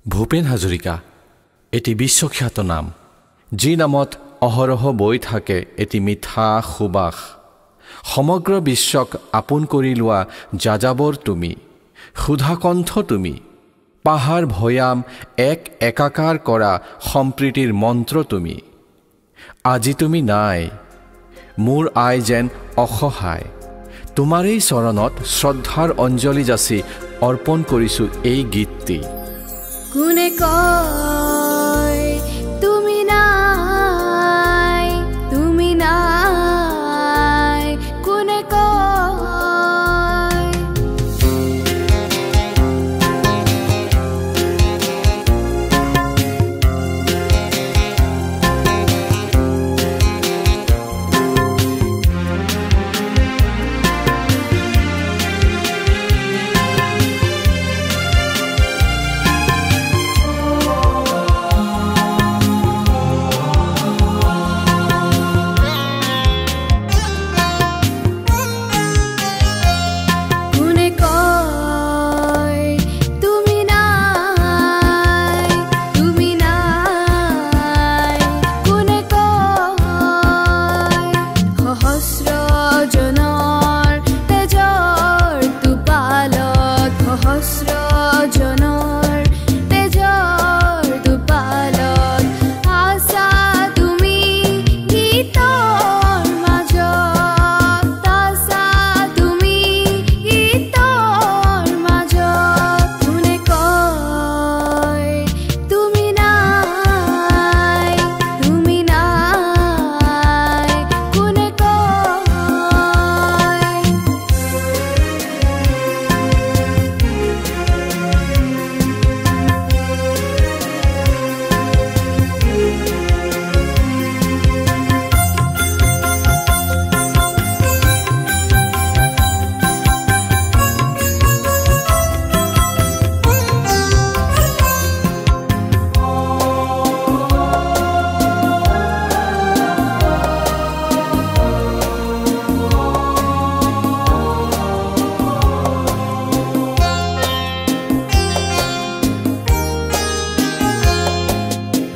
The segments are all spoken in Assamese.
ভূপেন হাজৰিকা এটি বিশ্বখ্যাত নাম, যি নামত অহৰহ বৈ থাকে এটি মিঠা সুবাস। সমগ্ৰ বিশ্বক আপোন কৰি লোৱা যাযাবৰ তুমি, সুধাকণ্ঠ তুমি, পাহাৰ ভৈয়াম এক একাকাৰ কৰা সম্প্ৰীতিৰ মন্ত্ৰ তুমি। আজি তুমি নাই, মোৰ আই যেন অসহায়, তোমাৰেই চৰণত শ্ৰদ্ধাৰ অঞ্জলি যাচি অৰ্পণ কৰিছোঁ এই গীতটি। কোনে কয় তুমি নাই, তুমি নাই, কোনে কয়?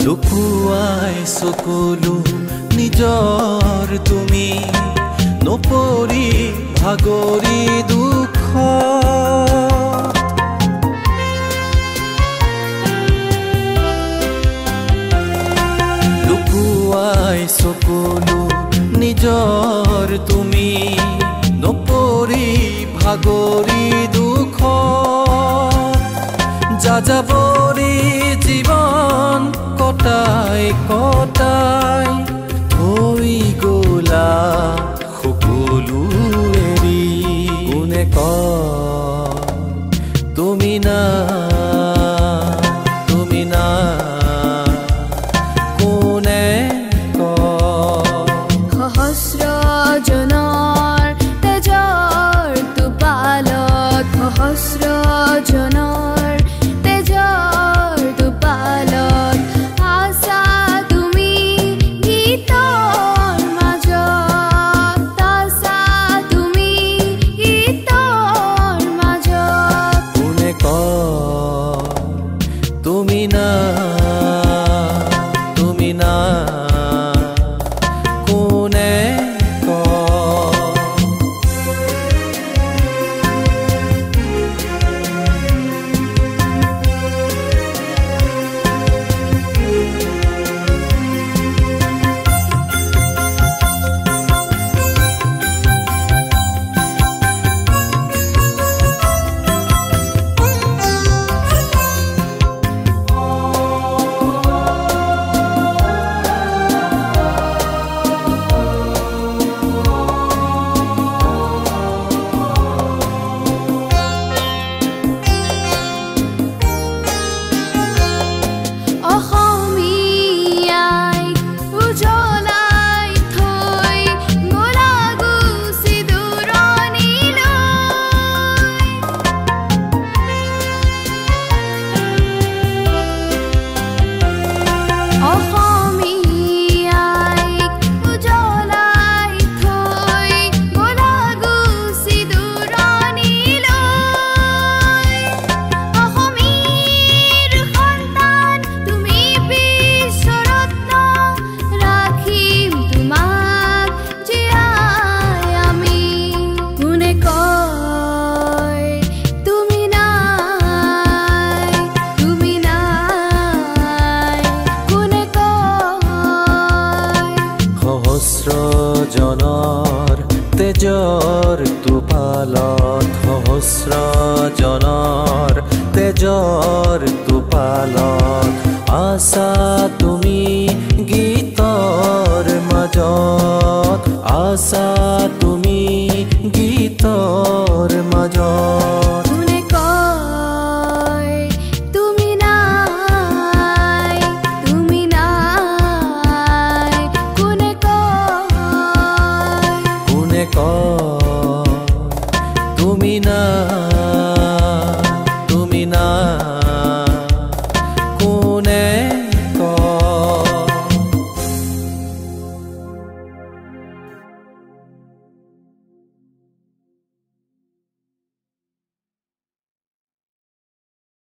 লুকুৱাই সকলো নিজৰ তুমি, নপৰি ভাগৰি দুখ। লুকুৱাই সকলো নিজৰ তুমি, নপৰি ভাগৰি দুখ। যাযাবৰী জীৱন কটাই কটাই থৈ গলা সকলো এৰি। কোনে কয় তুমি নাই, তুমি নাই, কোনে কয়? সহস্ৰজনৰ তেজৰ টোপালত, সহস্ৰজনৰ